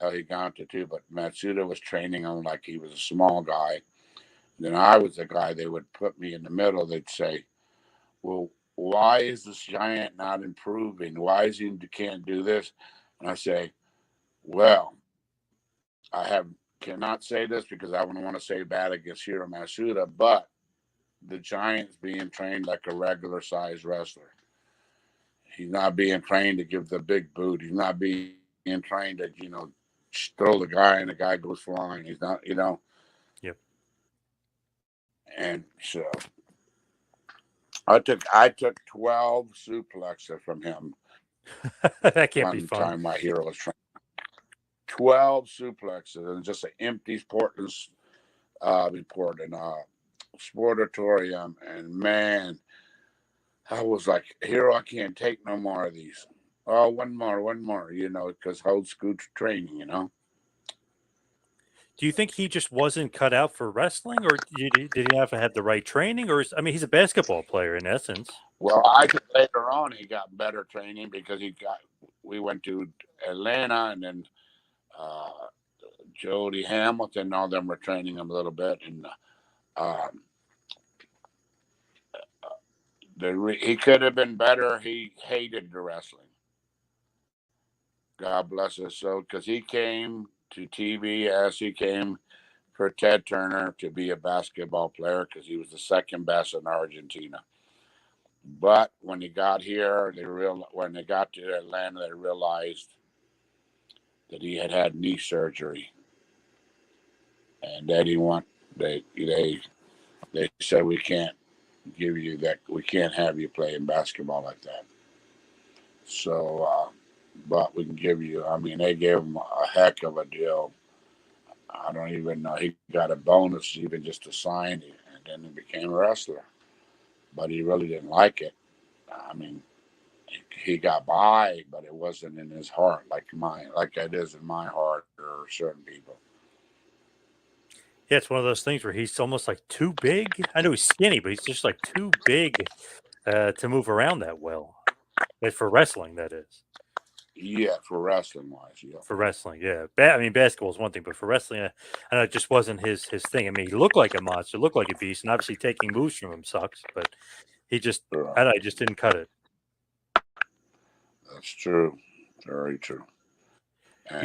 El Gigante too. But Matsuda was training him like he was a small guy. Then I was the guy they would put me in the middle. They'd say, "Well, why is this giant not improving? Why is he can't do this?" And I say, "Well, cannot say this because I wouldn't want to say bad against Hiro Masuda, but the giant's being trained like a regular sized wrestler. He's not being trained to give the big boot. He's not being trained to throw the guy and the guy goes flying. He's not, Yep. And so I took 12 suplexes from him That can't be one fun. time. My hero was trained 12 suplexes and just an empty Portland Sportatorium, and man, I was like, hero, I can't take no more of these. Oh, one more, because old school training. Do you think he just wasn't cut out for wrestling, or did he have to have the right training? Or I mean, he's a basketball player in essence. Well, I think later on he got better training because we went to Atlanta, and then uh, Jody Hamilton, all them were training him a little bit, and um, he could have been better. He hated the wrestling. God bless his soul, because he came to TV as he came for Ted Turner to be a basketball player because he was the second best in Argentina. But when he got here, when they got to Atlanta, they realized that he had knee surgery, and that they said we can't give you that. We can't have you playing basketball like that. So, but we can give you. I mean, they gave him a heck of a deal. I don't even know. He got a bonus even just to sign it, and then he became a wrestler. But he really didn't like it. I mean, he got by, but it wasn't in his heart like it is in my heart or certain people. Yeah, it's one of those things where he's almost like too big. I know he's skinny, but he's just like too big to move around that well. For wrestling, that is. Yeah, for wrestling wise, yeah. For wrestling, yeah. I mean, basketball is one thing, but for wrestling, I know it just wasn't his thing. I mean, he looked like a monster, looked like a beast, and obviously taking moves from him sucks. But he just, I don't know, he just didn't cut it. That's true, very true. And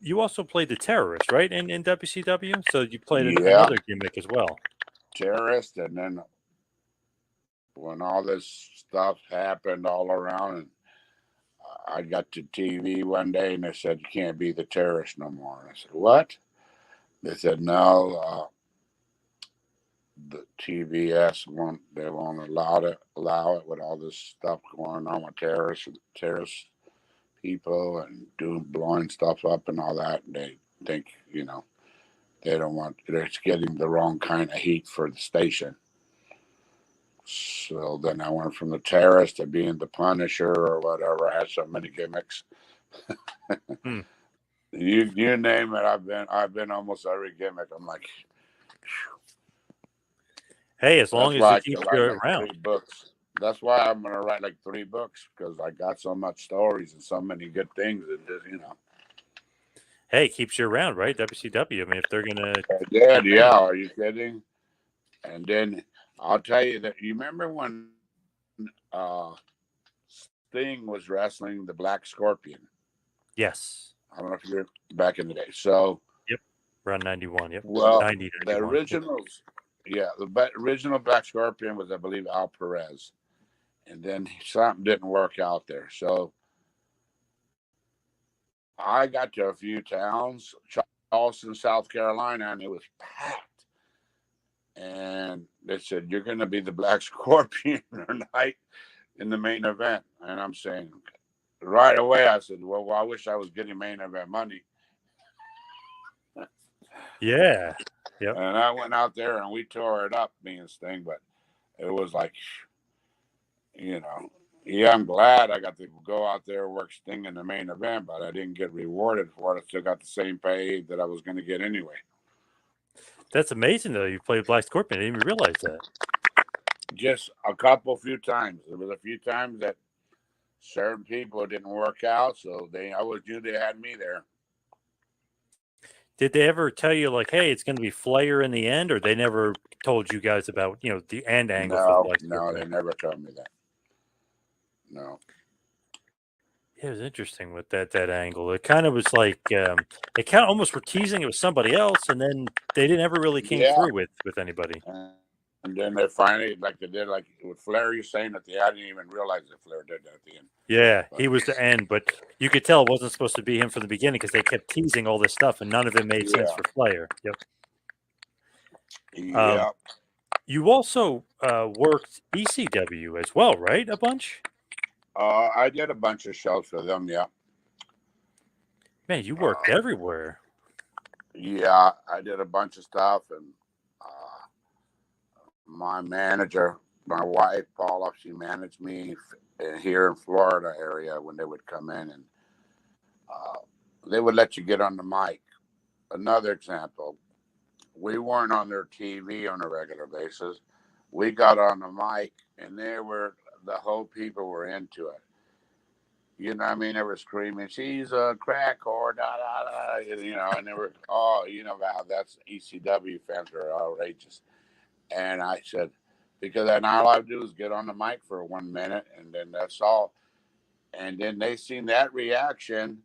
You also played the terrorist, right? In WCW, so you played yeah, another gimmick as well. terrorist, and then when all this stuff happened all around, and I got to TV one day, and they said you can't be the terrorist no more. And I said, what? They said no. The TBS they won't allow it with all this stuff going on with terrorist people and blowing stuff up and all that. And they think they don't want, they're getting the wrong kind of heat for the station. So then I went from the terrorist to being the Punisher or whatever. I had so many gimmicks. Hmm. You name it, I've been almost every gimmick. I'm like, Hey, as long that's as why it I can keeps you write like around. 3 books. That's why I'm gonna write like 3 books, because I got so much stories and so many good things, and just. Hey, it keeps you around, right? WCW. I mean, if they're gonna I did, keep paying yeah. you. Are you kidding? And then I'll tell you that, you remember when uh, Sting was wrestling the Black Scorpion? Yes. I don't know if you're back in the day. So, Yep. Around 91. Yep. well, 90, the 91. Yep. originals, yeah, the original Black Scorpion was, I believe, Al Perez, and then something didn't work out there. So I got to a few towns, Charleston, South Carolina, and it was packed. And they said, "You're going to be the Black Scorpion tonight in the main event." And I'm saying, right away, I said, "Well, I wish I was getting main event money." Yeah. Yep. And I went out there and we tore it up, me and Sting. But it was like, you know, yeah, I'm glad I got to go out there and work Sting in the main event, but I didn't get rewarded for it. I still got the same pay that I was going to get anyway. That's amazing, though. You played Black Scorpion. I didn't even realize that. Just few times. There was a few times that certain people didn't work out, so I always knew they had me there. Did they ever tell you, like, hey, it's going to be Flair in the end, or they never told you guys about, the end angle for the Black No, Scorpion? they never told me that. No. Yeah, it was interesting with that angle. It kind of was like they kind of almost were teasing it with somebody else, and then they didn't ever really came Yeah. through with anybody. And then they finally, like they did, like with Flair, you're saying at the end, I didn't even realize that Flair did that at the end. Yeah, But he was the end, but you could tell it wasn't supposed to be him from the beginning because they kept teasing all this stuff, and none of it made sense yeah. for Flair. Yep. Yeah. You also worked ECW as well, right? A bunch. I did a bunch of shows for them. Yeah. Man, you worked everywhere. Yeah, I did a bunch of stuff, and my manager, my wife Paula, she managed me. here in Florida area when they would come in, and uh, they would let you get on the mic. Another example, we weren't on their TV on a regular basis. We got on the mic, and the whole people were into it. You know what I mean? They were screaming, "She's a crack whore," da da da. You know, and they were, oh, you know how that's ECW fans are outrageous. And I said, because then all I do is get on the mic for 1 minute, and then that's all. And then they seen that reaction,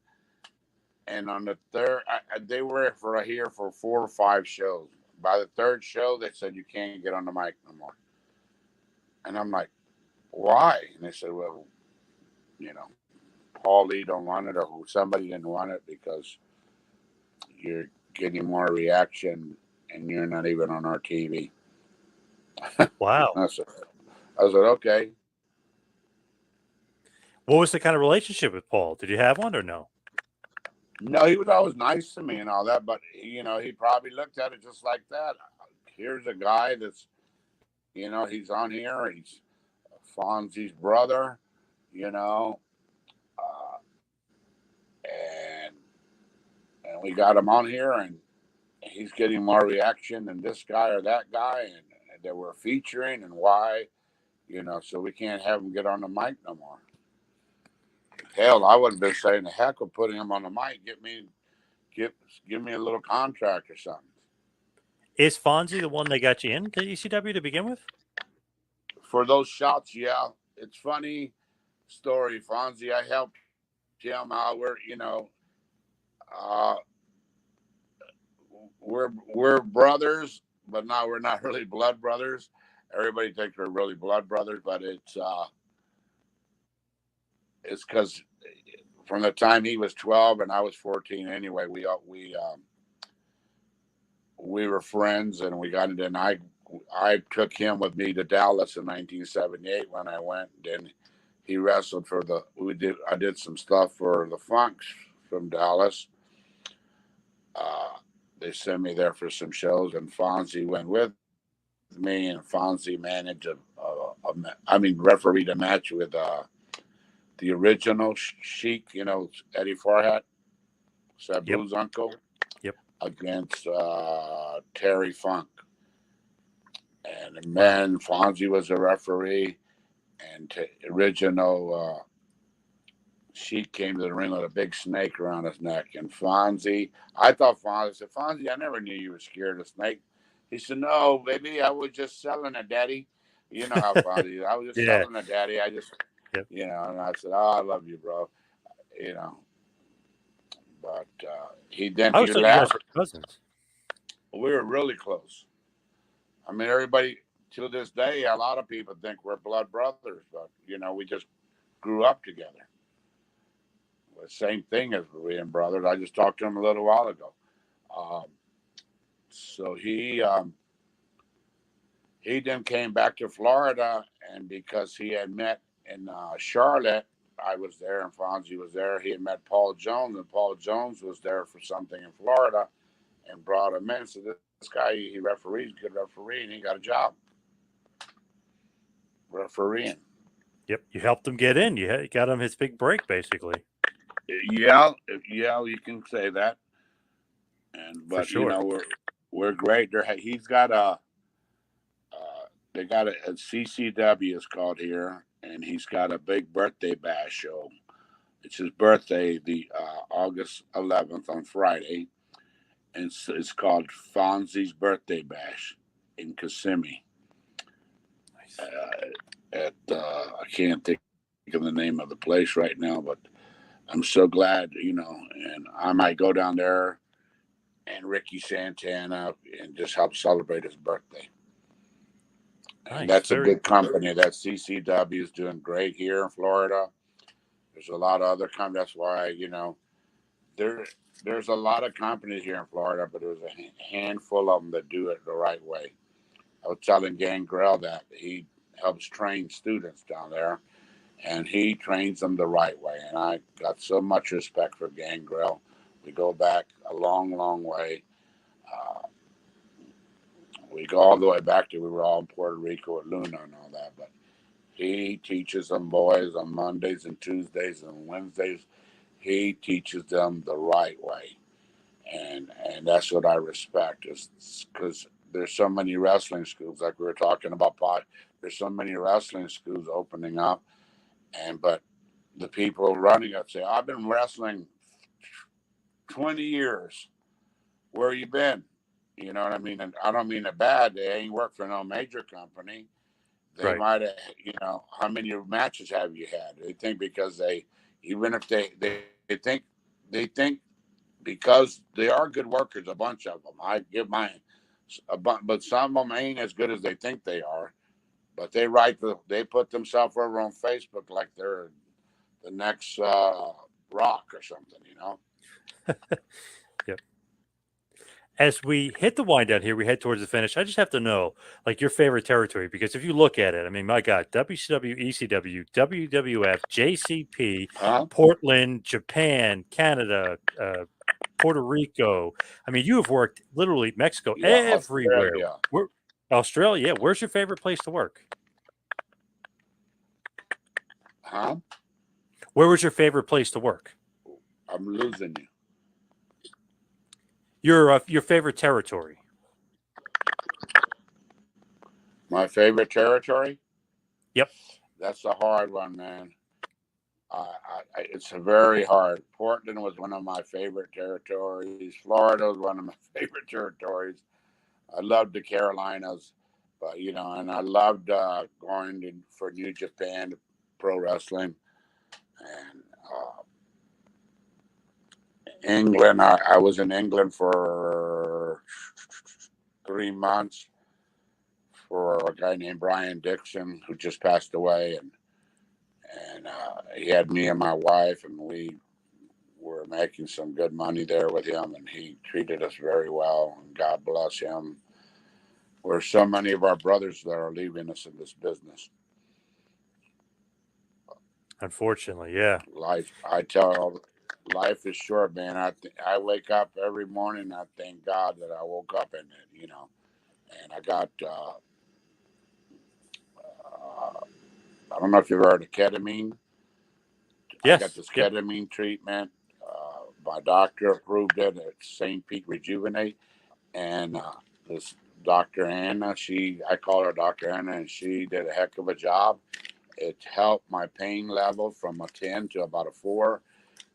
and on the third, they were here for 4 or 5 shows. By the third show, they said you can't get on the mic no more. And I'm like, why? And they said, well, you know, Paul Lee don't want it, or somebody didn't want it because you're getting more reaction, and you're not even on our TV. Wow. I said, okay. What was the kind of relationship with Paul? Did you have one or no? No, he was always nice to me and all that, but you know, he probably looked at it just like that. Here's a guy that's, you know, he's on here. He's Fonzie's brother, you know, uh, and we got him on here, and he's getting more reaction than this guy or that guy, and that we're featuring, and why, you know, so we can't have him get on the mic no more. Hell, I would have been saying the heck of putting him on the mic. Give me a little contract or something. Is Fonzie the one that got you into ECW to begin with? For those shots, yeah. It's funny story, Fonzie. I helped him out. Uh, we're brothers, but now we're not really blood brothers. Everybody thinks we're really blood brothers, but it's because from the time he was 12 and I was 14 anyway, we were friends, and we got into, and I took him with me to Dallas in 1978 when I went. Then he wrestled I did some stuff for the Funks from Dallas. They sent me there for some shows, and Fonzie went with me, and Fonzie managed refereed a match with the original Sheik, you know, Eddie Farhat, Sabu's uncle, against Terry Funk. And then Fonzie was a referee, and original Sheik came to the ring with a big snake around his neck. And Fonzie, I said, Fonzie, I never knew you were scared of snake. He said, no, baby, I was just selling it, daddy. You know how Fonzie is. I was just selling it, daddy. You know, and I said, oh, I love you, bro. You know, but he You guys were cousins. We were really close. I mean, everybody to this day, a lot of people think we're blood brothers, but you know, we just grew up together. The same thing as being brothers. I just talked to him a little while ago. So he then came back to Florida, and because he had met in Charlotte, I was there, and Fonzie was there. He had met Paul Jones, and Paul Jones was there for something in Florida, and brought him in. So this guy, he referees, good referee, and he got a job refereeing. Yep, you helped him get in. You got him his big break, basically. Yeah, you can say that. But sure, you know, we're great. He's got they got a CCW is called here, and he's got a big birthday bash show. It's his birthday, the August 11th on Friday, and it's called Fonzie's Birthday Bash in Kissimmee. Nice. I can't think of the name of the place right now, but I'm so glad, you know, and I might go down there and Ricky Santana and just help celebrate his birthday. Nice. And that's a good company. That CCW is doing great here in Florida. There's a lot of other companies. That's why, you know, there's a lot of companies here in Florida, but there's a handful of them that do it the right way. I was telling Gangrel that he helps train students down there, and he trains them the right way. And I got so much respect for Gangrel. We go back a long, long way. We go all the way back to we were all in Puerto Rico with Luna and all that. But He teaches them boys on Mondays and Tuesdays and Wednesdays. He teaches them the right way, and that's what I respect. Is because there's so many wrestling schools, like we were talking about. There's so many wrestling schools opening up, but the people running it say, "I've been wrestling 20 years. Where you been?" You know what I mean? And I don't mean it bad. They ain't worked for no major company. They Right. might have, how many matches have you had? They think because even if they think because they are good workers, a bunch of them. I give mine, but some of them ain't as good as they think they are. But they put themselves over on Facebook like they're the next Rock or something, Yep. As we hit the wind down here, we head towards the finish. I just have to know, like, your favorite territory, because if you look at it, I mean, my God, WCW, ECW, WWF, JCP, Huh? Portland, Japan, Canada, Puerto Rico. I mean, you have worked literally Mexico, Yeah, everywhere. Australia. Australia, yeah. Where's your favorite place to work? Huh? Where was your favorite place to work? I'm losing you. Your favorite territory. My favorite territory? Yep. That's a hard one, man. It's a very hard. Portland was one of my favorite territories. Florida was one of my favorite territories. I loved the Carolinas, but and I loved going for New Japan Pro Wrestling and England. I was in England for 3 months for a guy named Brian Dixon who just passed away, and he had me and my wife, and we were making some good money there with him, and he treated us very well. And God bless him. Where so many of our brothers that are leaving us in this business. Unfortunately, yeah. Life is short, man. I wake up every morning. I thank God that I woke up in it, and I got. I don't know if you've heard of ketamine. I got Yes. this Yep. ketamine treatment. My doctor approved it at St. Pete Rejuvenate, and this Dr. Anna, I call her Dr. Anna, and she did a heck of a job. It helped my pain level from a 10 to about a 4.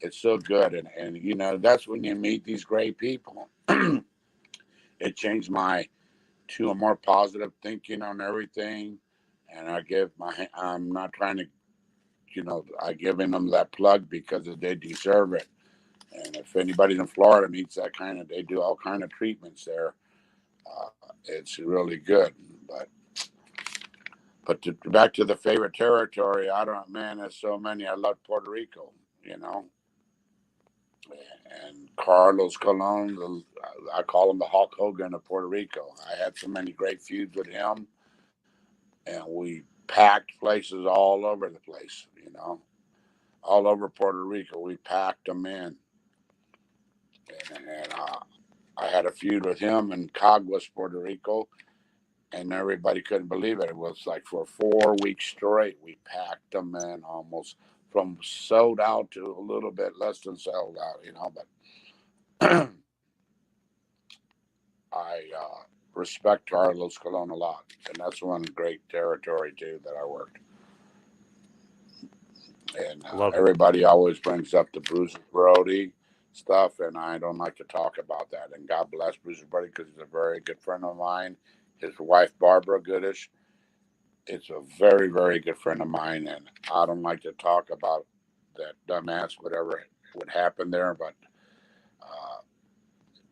It's so good, and that's when you meet these great people. It changed to a more positive thinking on everything, and I'm not trying to, I giving them that plug because they deserve it. And if anybody in Florida needs that they do all kind of treatments there. It's really good. But back to the favorite territory, I don't, man, there's so many. I love Puerto Rico, you know, and Carlos Colon, I call him the Hulk Hogan of Puerto Rico. I had so many great feuds with him, and we packed places all over the place, all over Puerto Rico. We packed them in, and I had a feud with him in Caguas, Puerto Rico, and everybody couldn't believe it. It was like for 4 weeks straight, we packed them in almost from sold out to a little bit less than sold out, but I respect Carlos Colon a lot, and that's one great territory too that I worked. And Love it. everybody always brings up the Bruce Brody stuff, and I don't like to talk about that. And God bless Bruce Brody because he's a very good friend of mine. His wife Barbara Goodish, it's a very, very good friend of mine, and I don't like to talk about that dumbass, whatever would happen there, but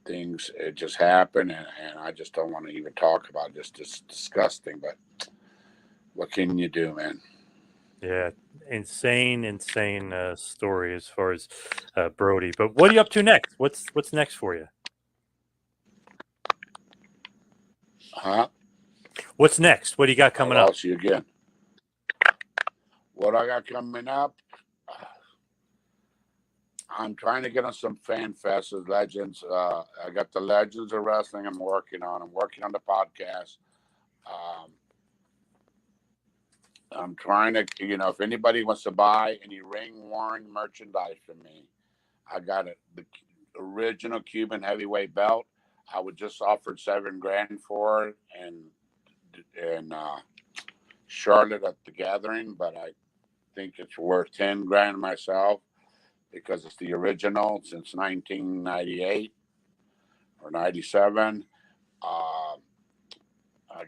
things, it just happened, and I just don't want to even talk about it. Just it's disgusting, but what can you do, man? Yeah. Insane story as far as Brody. But what are you up to next? What's next for you? Huh? What's next? What do you got I coming up? lost you again. What I got coming up? I'm trying to get on some fan fests as legends. I got the Legends of Wrestling I'm working on. I'm working on the podcast. Um, I'm trying to, if anybody wants to buy any ring worn merchandise from me, I got the original Cuban heavyweight belt. I was just offered $7,000 for it, and Charlotte at the gathering, but I think it's worth $10,000 myself because it's the original since 1998 or 97. I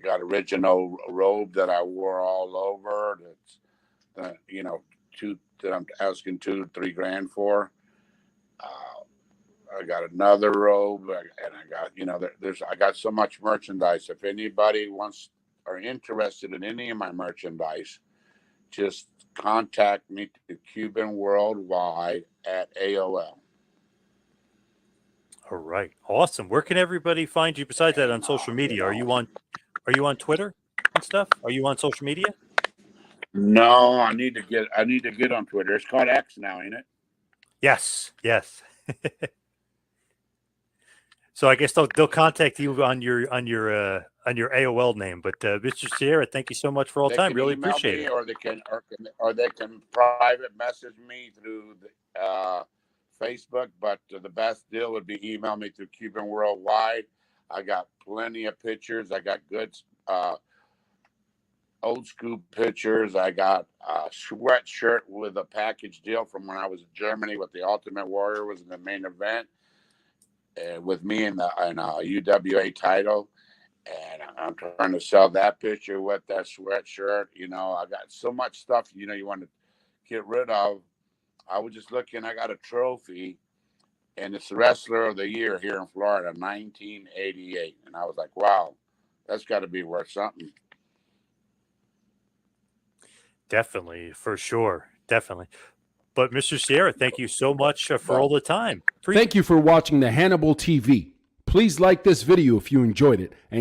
got original robe that I wore all over. That's that I'm asking $2-3 for. I got another robe, and I got I got so much merchandise. If anybody wants or interested in any of my merchandise, just contact me to Cuban Worldwide at AOL. All right, awesome. Where can everybody find you besides that on social media? Are you on Twitter and stuff? Are you on social media? No, I need to get on Twitter. It's called X now, ain't it? Yes. So I guess they'll contact you on your AOL name. But Mr. Sierra, thank you so much for all the time. Really appreciate it. Or they can private message me through the, Facebook. But the best deal would be email me through Cuban Worldwide. I got plenty of pictures. I got good old school pictures. I got a sweatshirt with a package deal from when I was in Germany with the Ultimate Warrior was in the main event. With me in a UWA title, and I'm trying to sell that picture with that sweatshirt. I got so much stuff. You want to get rid of. I was just looking. I got a trophy, and it's the Wrestler of the Year here in Florida, 1988, and I was like, wow, that's got to be worth something. Definitely, for sure, definitely. But Mr. Sierra, thank you so much for all the time. Thank you for watching the Hannibal TV. Please like this video if you enjoyed it, and